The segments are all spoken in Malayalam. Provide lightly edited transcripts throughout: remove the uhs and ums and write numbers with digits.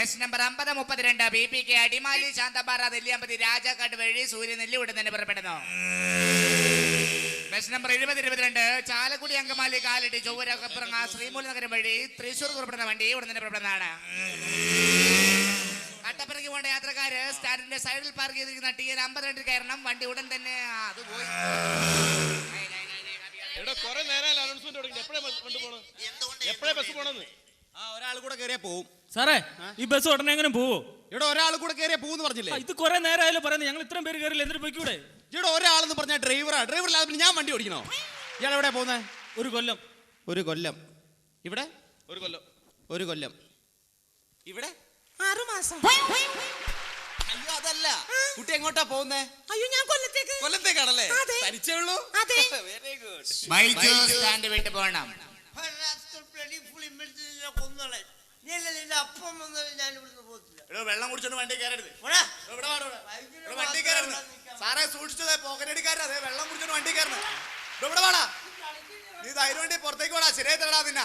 Bus number 5032 BPK Adimali Santhapara Nelliyampathy Rajakkad വഴി സൂര്യനെല്ലി ഉടൻ തന്നെ പുറപ്പെടുന്നു. ബസ് നമ്പർ 7022 ചാലക്കുടി അങ്കമാലി കാലടി ചൊവ്വര കപ്പുറങ്ങ ശ്രീമൂല നഗരം വഴി തൃശൂർ പുറപ്പെടുന്ന വണ്ടി ഉടൻ തന്നെ പുറപ്പെടുന്നതാണ്. കട്ടപ്പനയ്ക്ക് പോകേണ്ട യാത്രക്കാര് സ്റ്റാൻഡിന്റെ സൈഡിൽ പാർക്ക് ചെയ്തിരിക്കുന്ന TN 52 കയറണം. വണ്ടി ഉടൻ തന്നെ അത് പോയി. ഒരാൾ കൂടെ കയറിയാ പോവും സാറേ. ഈ ബസ് ഉടനെ എങ്ങനെ പോവോ? ഇവിടെ ഒരാൾ കൂടെ കയറിയാ പോവെന്ന് പറഞ്ഞില്ലേ? ഇത് കുറെ നേരമായാലും പറയുന്നത്. ഞങ്ങൾ ഇത്രയും പേര് കയറില്ല, എന്നിട്ട് പോയിക്കൂടെ? ഇവിടെ ഒരാളെന്ന് പറഞ്ഞാൽ ഡ്രൈവറില്ലാതെ പിന്നെ ഞാൻ വണ്ടി ഓടിക്കണോ? ഇയാൾ എവിടെ പോകുന്നത്? ഒരു കൊല്ലം. ഇവിടെ ഒരു കൊല്ലം ഇവിടെ 6 മാസം. അയ്യോ അതല്ല, കുട്ടി എങ്ങോട്ടാ പോകുന്നേ? അയ്യോ ഞാൻ കൊല്ലത്തേക്കാണല്ലേ? തനിച്ചേ ഉള്ളൂ? Very good. സ്റ്റാൻഡ് വിട്ട് പോകണം. അപ്പം ഞാൻ ഇവിടുന്ന് പോകത്തില്ല. വെള്ളം കുടിച്ചോണ്ട് വണ്ടി കയറരുത്. വണ്ടി കയറരുത് സാറേ, സൂക്ഷിച്ചത് പോക്കറ്റടിക്കാരാ. അതെ, വെള്ളം കുടിച്ചോണ്ട് വണ്ടി കയറണം. ഇവിടെ വാടാ, നീ ധൈര്യം വേണ്ടി പുറത്തേക്ക് വാടാ. ശരിയായി തരടാ നിന്ന.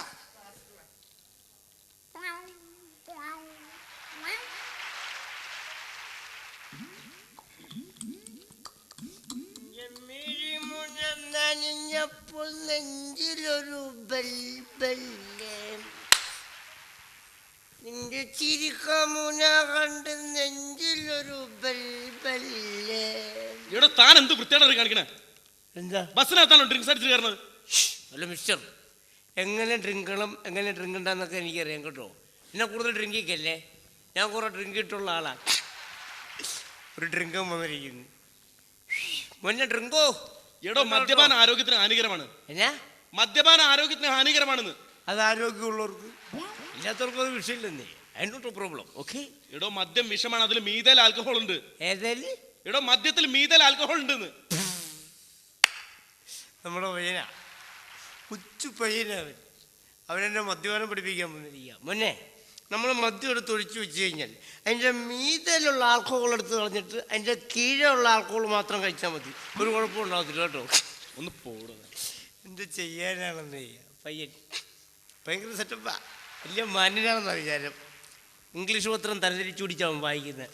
നനഞ്ഞപ്പോൾ നെഞ്ചിലൊരു ബെൽബെല്ലേ, നിന്റെ ചിരിക്കമുന കണ്ട് നെഞ്ചിലൊരു ബെൽബെല്ലേ. ഇവിടെ താൻ എന്ത് വൃത്തിയാണ് കാണിക്കണേ? എന്താ ബസ്സിനകത്താണോ ഡ്രിങ്ക്സ് അടിച്ച് കയറുന്നത്? അല്ല മിസ്റ്റർ, എങ്ങനെ ഡ്രിങ്ക് ചെയ്യണം എങ്ങനെ ഡ്രിങ്ക് ഉണ്ടാന്നൊക്കെ എനിക്കറിയാം കേട്ടോ. എന്നെ കൂടുതൽ ഡ്രിങ്കിക്കല്ലേ, ഞാൻ കുറെ ഡ്രിങ്ക് ഇട്ടുള്ള ആളാണ്. ഒരു ഡ്രിങ്കും വന്നിരിക്കുന്നു. മുന്നേ ഡ്രിങ്കോ. എടോ, മദ്യപാന ആരോഗ്യത്തിന് ഹാനികരമാണ്. എന്നാ മദ്യപാന ആരോഗ്യത്തിന് ഹാനികരമാണെന്ന്. അത് ആരോഗ്യമുള്ളവർക്ക്, ഇല്ലാത്തവർക്ക് അത് വിഷയമില്ലെന്നേ. അതിനോട്ട് പ്രോബ്ലം. ഓക്കെ. എടോ, മദ്യം വിഷമാണ്. അതിൽ മീതൽ ആൽക്കഹോൾ ഉണ്ട്. ഏതായാലും എടോ, മദ്യത്തിൽ മീതൽ ആൽക്കഹോൾ ഉണ്ടെന്ന്. നമ്മുടെ പയ്യനാ, കൊച്ചു പയ്യനവൻ. അവനെന്നെ മദ്യപാനം പഠിപ്പിക്കാൻ വന്നിരിക്കുക. മുന്നേ നമ്മൾ മദ്യം എടുത്ത് ഒഴിച്ചു വെച്ച് കഴിഞ്ഞാൽ അതിൻ്റെ മീതയിലുള്ള ആൽക്കഹോൾ എടുത്ത് കളഞ്ഞിട്ട് അതിൻ്റെ കീഴെയുള്ള ആൽക്കഹോൾ മാത്രം കഴിച്ചാൽ മതി. ഒരു കുഴപ്പം ഉണ്ടാകത്തില്ല കേട്ടോ. ഒന്ന് പോടുക. എന്ത് ചെയ്യാനാണെന്ന് പയ്യൻ ഭയങ്കര സെറ്റപ്പാ. വലിയ മാന്യനാണെന്നാണ് വിചാരം. ഇംഗ്ലീഷ് പത്രം തരംതിരിച്ചു പിടിച്ചാവും വായിക്കുന്നത്.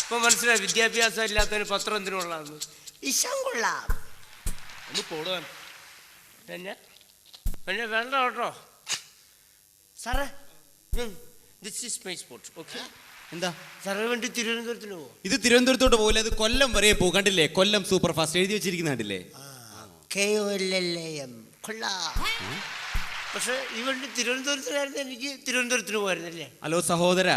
ഇപ്പം മനസ്സിലായി വിദ്യാഭ്യാസം ഇല്ലാത്തതിന് പത്രം എന്തിനുള്ളതെന്ന്. ഇഷ്ടം കൊള്ളാം. ഒന്ന് പോടുവാൻ. പിന്നെ പിന്നെ വേണ്ട കേട്ടോ സാറേ. This is my sports. Okay. എന്താ സാറേ വേണ്ടി തിരുവനന്തപുരത്തിന് പോകും? ഇത് തിരുവനന്തപുരത്തോട്ട് പോകില്ല, ഇത് കൊല്ലം വരെ പോകും. കണ്ടില്ലേ, കൊല്ലം സൂപ്പർ ഫാസ്റ്റ് എഴുതി വെച്ചിരിക്കുന്ന കണ്ടില്ലേ? KOLLAM കൊള്ളാം. പക്ഷെ ഈ വണ്ടി തിരുവനന്തപുരത്തിനായിരുന്നു, എനിക്ക് തിരുവനന്തപുരത്തിന് പോയിരുന്നല്ലേ? ഹലോ സഹോദര,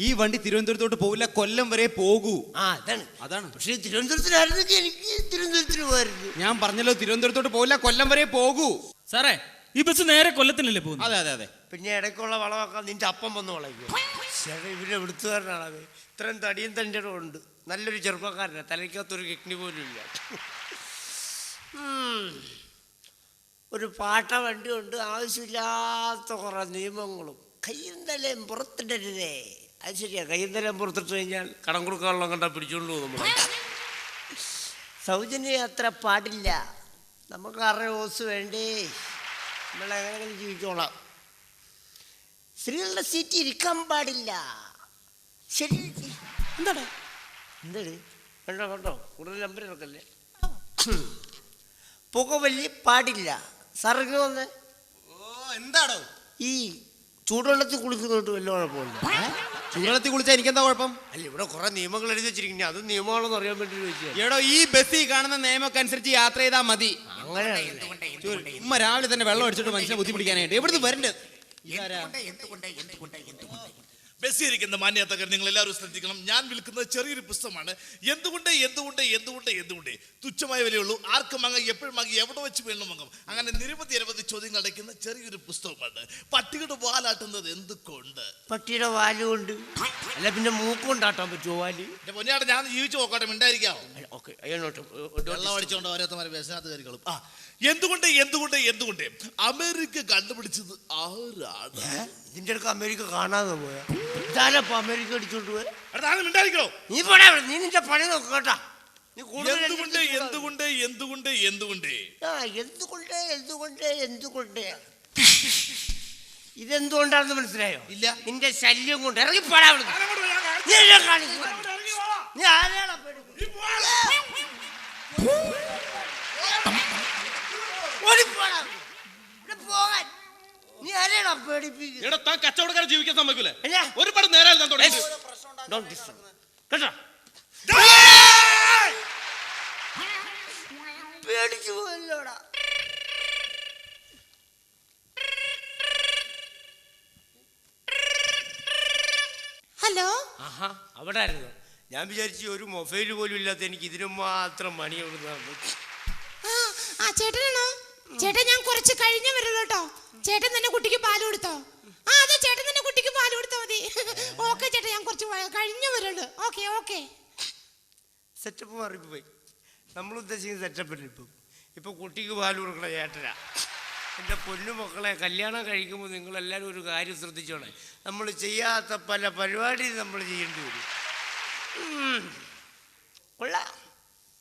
ഈ വണ്ടി തിരുവനന്തപുരത്തോട്ട് പോകില്ല, കൊല്ലം വരെ പോകൂ. അതാണ്. പക്ഷെ തിരുവനന്തപുരത്തിനായിരുന്നെങ്കിൽ എനിക്ക് തിരുവനന്തപുരത്തിന് പോയിരുന്നു. ഞാൻ പറഞ്ഞല്ലോ, തിരുവനന്തപുരത്തോട്ട് പോകില്ല, കൊല്ലം വരെ പോകൂ. സാറേ, ഈ ബസ് നേരെ കൊല്ലത്തിനല്ലേ പോകുന്നത്? അതെ അതെ അതെ. പിന്നെ ഇടയ്ക്കുള്ള വളമൊക്കെ നിന്റെ അപ്പം വന്ന് വളയ്ക്കും. ചേട്ടാ ഇവരുടെ വിടുത്തുകാരനാണത്. ഇത്രയും തടിയും തൻ്റെ ഉണ്ട്. നല്ലൊരു ചെറുപ്പക്കാരനാണ്. തലയ്ക്കകത്തൊരു കിഡ്നി പോലും ഇല്ല. ഒരു പാട്ട വണ്ടിയുണ്ട്, ആവശ്യമില്ലാത്ത കുറേ നിയമങ്ങളും. കയ്യും തലയും പുറത്തിടരുതേ. അത് ശരിയാ, കയ്യും തലയും പുറത്തിട്ട് കഴിഞ്ഞാൽ കടം കൊടുക്കാനുള്ള കണ്ടാൽ പിടിച്ചോണ്ട് പോകും നമ്മൾ. സൗജന്യ യാത്ര പാടില്ല. നമുക്ക് 6 ഓസ് വേണ്ടേ, നമ്മളെങ്ങനെ ജീവിച്ചോളാം. സ്ത്രീകളുടെ സീറ്റ് ഇരിക്കാൻ പാടില്ല. ശരി. എന്താണ് വേണ്ട കേട്ടോ, കൂടുതൽ നമ്പർ ഇറക്കല്ലേ. പുകവലി പാടില്ല. സാറിന് വന്നേ. എന്താണോ ഈ ചൂടുവെള്ളത്തിൽ കുളിക്കുന്നോട്ട് വല്ല കുഴപ്പമില്ല? ചൂടുവെള്ളത്തിൽ കുളിച്ചാൽ എനിക്കെന്താ കുഴപ്പം? അല്ല, ഇവിടെ കുറെ നിയമങ്ങൾ എഴുതി വെച്ചിരിക്കുന്നത്. അത് നിയമമാണെന്ന് അറിയാൻ വേണ്ടി ചോദിച്ചാൽ. എടോ, ഈ ബസ്സിൽ കാണുന്ന നിയമമൊക്കെ അനുസരിച്ച് യാത്ര ചെയ്താൽ മതി. അങ്ങനെ ഉമ്മ രാവിലെ തന്നെ വെള്ളം അടിച്ചിട്ട് മനുഷ്യനെ ബുദ്ധിമുട്ടിക്കാനായിട്ട് എവിടുന്ന് വരണ്ടത്? ബസ്സിരിക്കുന്ന മാന്യത്തകർ നിങ്ങൾ എല്ലാവരും ശ്രദ്ധിക്കണം. ഞാൻ വിൽക്കുന്നത് ചെറിയൊരു പുസ്തകമാണ്. എന്തുകൊണ്ട് എന്തുകൊണ്ട് എന്തുകൊണ്ട് എന്തുകൊണ്ട് തുച്ഛമായ വിലയുള്ളൂ. ആർക്കും വാങ്ങാം, എപ്പോഴും വാങ്ങി, എവിടെ വെച്ച് വേണം വാങ്ങാം. അങ്ങനെ നിരവധി ചോദ്യങ്ങൾ അടയ്ക്കുന്ന ചെറിയൊരു പുസ്തകമാണ്. പട്ടിയുടെ വാലാട്ടുന്നത് എന്തുകൊണ്ട്? പട്ടിയുടെ വാലുകൊണ്ട്. അല്ല പിന്നെ മൂക്കൊണ്ടാട്ടാൻ പറ്റുമോ വാല്? എന്റെ പൊന്നാട്ട്, ഞാൻ ജീവിച്ചു നോക്കട്ടെ, മിണ്ടായിരിക്കാവോ? ഓക്കെ, അയ്യോട്ട് വെള്ളം അടിച്ചുകൊണ്ട് ഓരോരുത്തമാരെ ബസ്സിനകത്ത് കയറിക്കളും. എന്തുകൊണ്ട് എന്തുകൊണ്ട് എന്തുകൊണ്ട് അമേരിക്ക കണ്ടുപിടിച്ചത് ആരാണ്? ഇതിന്റെ അടുക്ക് അമേരിക്ക കാണാതെ പോയാ ഇതാരപ്പ അമേരിക്ക അടിച്ചോണ്ട് പോയ? മിണ്ടായിരിക്കോ? നീ പോടാ, നീ നിന്റെ പണി നോക്ക് കേട്ടാ. നീ എന്തുകൊണ്ട് എന്തുകൊണ്ട് എന്തുകൊണ്ട് എന്തുകൊണ്ട് എന്തുകൊണ്ട് എന്തുകൊണ്ട് എന്തുകൊണ്ട് ഇതെന്തുകൊണ്ടാണെന്ന് മനസ്സിലായോ? ഇല്ല. നിന്റെ ശല്യം കൊണ്ട് ഇറങ്ങിപ്പോടാ അവിടുന്ന്. നീ എന്നെ കാണിക്കുവാ. നീ ആരെയാടാ പേടിപ്പിക്കുന്നത്? ഓടിപ്പോടാ. ഇവിടെ പോകാൻ. നീ ആരെയാടാ പേടിപ്പിക്കുന്നത്? എടാ താൻ കച്ചവടക്കാരെ ജീവിക്കാൻ സമ്മതിക്കൂലേ? എന്നാ? ഒരുപാട് നേരം താൻ തുടങ്ങി. Don't disturb. കേട്ടോ? പേടിച്ചു പോയല്ലോടാ. ഹലോ ആഹാ അവിടെ ആയിരുന്നു. ഞാൻ വിചാരിച്ചു ഒരു മൊബൈൽ പോലും ഇല്ലാത്ത എനിക്ക് ഇതിനു മാത്രം മണി കൊടുക്കുന്നു. ആ ചേട്ടനാണോ? ചേട്ടൻ ഞാൻ കുറച്ച് കഴിഞ്ഞേ വരുള്ളൂ കേട്ടോ. ചേട്ടൻ തന്നെ കുട്ടിക്ക് പാല് കൊടുത്തോ? ആ അതെ, ചേട്ടൻ തന്നെ കുട്ടിക്ക് പാല് കൊടുത്താൽ മതി. ഓക്കെ ചേട്ടാ, ഞാൻ കുറച്ച് കഴിഞ്ഞേ വരുള്ളൂ. Okay okay. സെറ്റപ്പ് മാറിപ്പോയി. നമ്മൾ ഉദ്ദേശിക്കുന്ന സെറ്റപ്പില്ല. ഇപ്പൊ കുട്ടിക്ക് പാല് കൊടുക്കണ ചേട്ടനാ. എൻ്റെ പൊന്നു മക്കളെ, കല്യാണം കഴിക്കുമ്പോൾ നിങ്ങളെല്ലാവരും ഒരു കാര്യം ശ്രദ്ധിച്ചോളെ. നമ്മൾ ചെയ്യാത്ത പല പരിപാടിയും നമ്മൾ ചെയ്യേണ്ടി വരും. കൊള്ളാം,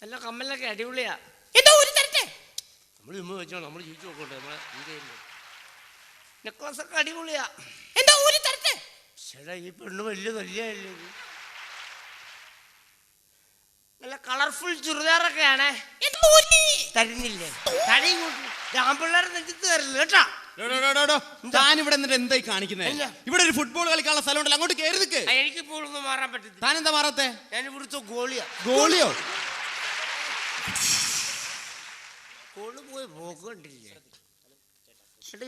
നല്ല കമ്മലൊക്കെ അടിപൊളിയാ. എന്തോ ഒരു തരട്ടെ. നമ്മൾ ചുമ്മാ വെച്ചോ, നമ്മൾ ജീവിച്ചു നോക്കട്ടെ. നമ്മളെ നെക്ലസ് ഒക്കെ അടിപൊളിയാ. എന്തോ ഒരു തരട്ടെ. ചേട്ടാ ഈ പെണ്ണ് വലിയ നല്ലയല്ലേ ഇത്? നല്ല കളർഫുൾ ചുരിദാറൊക്കെയാണേ. തരുന്നില്ലേ? ആൺപിള്ളേരെ നെഞ്ചത്ത് തരില്ല കേട്ടാ. താൻ ഇവിടെ എന്നിട്ട് എന്തായി കാണിക്കുന്നത്? ഇവിടെ ഒരു ഫുട്ബോൾ കളിക്കാനുള്ള സ്ഥലം ഉണ്ടല്ലോ, അങ്ങോട്ട് കയറി നിൽക്ക്. എനിക്കിപ്പോൾ ഒന്നും മാറാൻ പറ്റത്തില്ല. താൻ എന്താ മാറാത്തെ? ഞാൻ ഇവിടുത്തെ ഗോളിയാ. ഗോളിയോ? ഗോള് പോയി പോക്ക് കണ്ടില്ലേ ചേട്ടാ?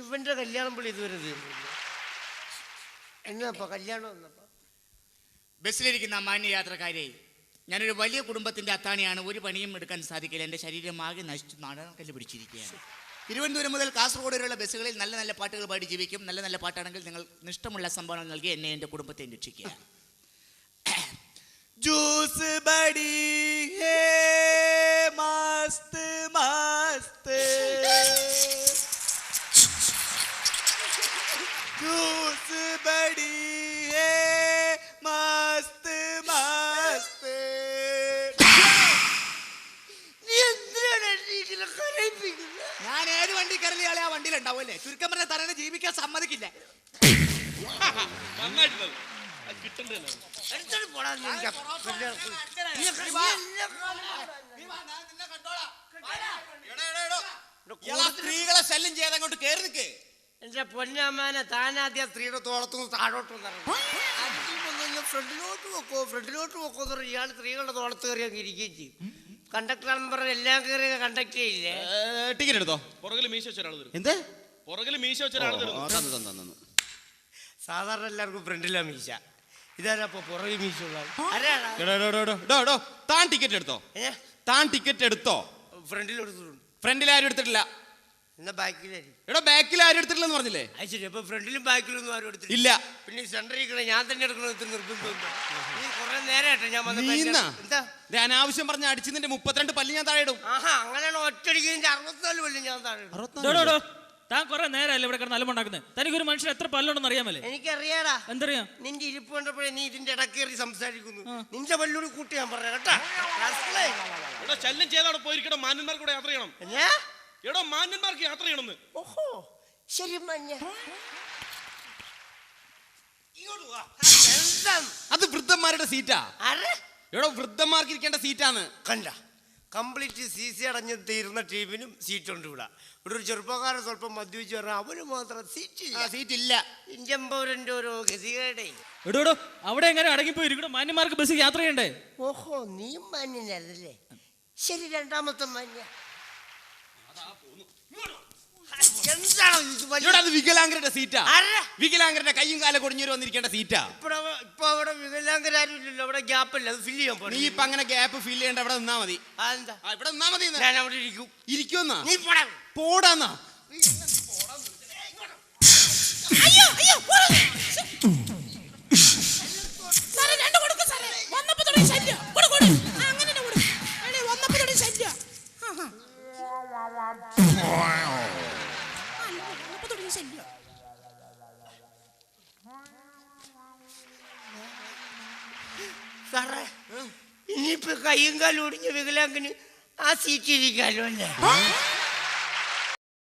ഇവന്റെ കല്യാണം പുള്ളി ഇതുവരെ തീർന്നില്ല. എന്നപ്പ കല്യാണം വന്നപ്പോ ബസ്സിലിരിക്കുന്ന മാന്യ യാത്രക്കാരെ, ഞാനൊരു വലിയ കുടുംബത്തിന്റെ അത്താണിയാണ്. ഒരു പണിയും എടുക്കാൻ സാധിക്കില്ല. എൻ്റെ ശരീരം ആകെ നശിച്ചു നാടകല്ല് പിടിച്ചിരിക്കുകയാണ്. തിരുവനന്തപുരം മുതൽ കാസർഗോഡ് വരെയുള്ള ബസ്സുകളിൽ നല്ല നല്ല പാട്ടുകൾ പാടി ജീവിക്കും. നല്ല നല്ല പാട്ടാണെങ്കിൽ നിങ്ങൾ ഇഷ്ടമുള്ള സംഭാവന നൽകി എന്നെ എൻ്റെ കുടുംബത്തെ രക്ഷിക്കുക. ജ്യൂസ് ബടി ഹേ മസ്ത് മസ്ത്, ജ്യൂസ് ബടി ഹേ മസ്ത് മസ്ത്. ഞാൻ ഏത് വണ്ടി കയറിയാളെ ആ വണ്ടിയിലുണ്ടാവുമല്ലേ? ചുരുക്കം പറഞ്ഞ തന്നെ ജീവിക്കാൻ സമ്മതിക്കില്ല. നന്നായിട്ടുള്ളത്. അത് കിട്ടണ്ടല്ലോ. എടുത്തോണ്ട് പോടാ നീ. സ്ത്രീകളെ ശല്യം ചെയ്യാതെ അങ്ങോട്ട് കയറി നിൽക്ക്. എന്റെ പൊന്നമ്മാനെ, താനാദ്യം സ്ത്രീയുടെ തോളത്തുനിന്ന് താഴോട്ടും ഫ്രണ്ടിലോട്ട് വെക്കോ ഫ്രണ്ടിലോട്ട് വെക്കോ എന്ന് പറഞ്ഞാൽ ഇയാൾ സ്ത്രീകളുടെ തോളത്ത് കയറി അങ്ങ് ഇരിക്കുകയും ചെയ്യും. കണ്ടക്ടറാണെന്ന് പറഞ്ഞ എല്ലാം കയറി കണ്ടക്ട് ചെയ്യില്ലേ? ടിക്കറ്റ് എടുത്തോ? പുറകിൽ മീശ വെച്ച ഒരാൾ തരും. എന്ത്? പുറകിൽ മീശ വെച്ച ഒരാൾ തരും. സാധാരണ എല്ലാവർക്കും ഫ്രണ്ടിലാ മീശ. ഇതാരപ്പോ പുറകിൽ മീശ ഉള്ള താൻ ടിക്കറ്റ് എടുത്തോ? താൻ ടിക്കറ്റ് എടുത്തോ? ഫ്രണ്ടിലെടുത്തിട്ടുണ്ട്. ഫ്രണ്ടിൽ ആരും എടുത്തിട്ടില്ല. എന്നാ ബാക്കിലായിരിക്കും. എടാ ബാക്കിൽ ആരും എടുത്തിട്ടില്ലെന്ന് പറഞ്ഞില്ലേ? അത് ശരി. അപ്പൊ ഫ്രണ്ടിലും ബാക്കിലും ഒന്നും ആരും എടുത്തില്ല. ഇല്ല. പിന്നെ സെന്ററിൽ ഞാൻ തന്നെ എടുക്കണത് ഇത്ര നിർബന്ധമില്ല. നീ കുറെ നേരമായിട്ട് ഞാൻ എന്താ അനാവശ്യം പറഞ്ഞ അടിച്ചതിന്റെ 32 പല്ല് ഞാൻ താഴെ ഇടും. ആഹാ, അങ്ങനെയാണ് ഒറ്റടിക്കുന്നതിന്റെ 64 പല്ല് ഞാൻ താഴെ ഇടും. താൻ കുറെ നേരമല്ലേ ഇവിടെ കിടന്ന് അലമുണ്ടാക്കുന്നത്? തനിക്കൊരു മനുഷ്യൻ എത്ര പല്ലുണ്ടെന്ന് അറിയാമല്ലേ? എനിക്കറിയാടാ. എന്തറിയാം? നിന്റെ ഇരിപ്പ് കണ്ടപ്പോഴേ നീ ഇതിന്റെ ഇടക്ക് കയറി സംസാരിക്കുന്നു. നിന്റെ പല്ലൂടി കൂട്ടി ഞാൻ പറയാം കേട്ടാ. ഇവിടെ ശല്യം ചെയ്തവിടെ പോയിരിക്കണം. മാന്യന്മാർക്ക് കൂടെ യാത്ര ചെയ്യണം. എടോ മാന്യന്മാർക്ക് യാത്ര ചെയ്യണമെന്ന്. ഓഹോ ശരി മഞ്ഞ. അത് വൃദ്ധന്മാരുടെ സീറ്റാ. എടോ വൃദ്ധന്മാർക്ക് ഇരിക്കേണ്ട സീറ്റാണ്. കണ്ട കംപ്ലീറ്റ് CC അടഞ്ഞ് തീരുന്ന ടീമിനും സീറ്റുണ്ട് ഇവിടെ. ഇവിടെ ഒരു ചെറുപ്പക്കാരൻ സ്വല്പം മദ്യപിച്ച് പറഞ്ഞാൽ അവന് മാത്രം സീറ്റില്ല. ഇന്ത്യൻ പൗരന്റെ ഓരോ ഗതികേടെ. എടോ അവിടെ എങ്ങനെ അടങ്ങിപ്പോയി ഇരിക്കണം? മാന്യന്മാർക്ക് ബസ് യാത്ര ചെയ്യണ്ടേ? ഓഹോ നീ മാന്യനല്ലേ? ശരി, രണ്ടാമത്തെ മാന്യ. അത് വികലാംഗരുടെ സീറ്റാ. വികലാംഗരുടെ കയ്യും കാലം കൊടിഞ്ഞു വന്നിരിക്കേണ്ട സീറ്റാ. ഇപ്പൊ അവിടെ വികലാംഗരാരും ഇല്ലല്ലോ. അവിടെ ഗ്യാപ്പല്ല, അത് ഫില്ല് ചെയ്യാൻ നീ ഇപ്പൊ അങ്ങനെ ഗ്യാപ്പ് ഫില്ല് ചെയ്യേണ്ട. അവിടെ നിന്നാ മതി. ഇവിടെ നിന്നാ മതി. ഞാൻ അവിടെ ഇരിക്കും. ഇരിക്കുന്നാ? നീ പോടാന്നാ? അയ്യോ അയ്യോ, സാറേ രണ്ട് കൊടുക്ക് സാറേ. വന്നപ്പോ തുടങ്ങി ശല്യം. അങ്ങനെ വന്നപ്പോ തുടങ്ങി ശല്യം. സാറേ ഇനിയിപ്പോ കയ്യും കാലും ഒടിഞ്ഞ വികലാംഗന് ആ സീറ്റ് ഇരിക്കാലോ അല്ലേ?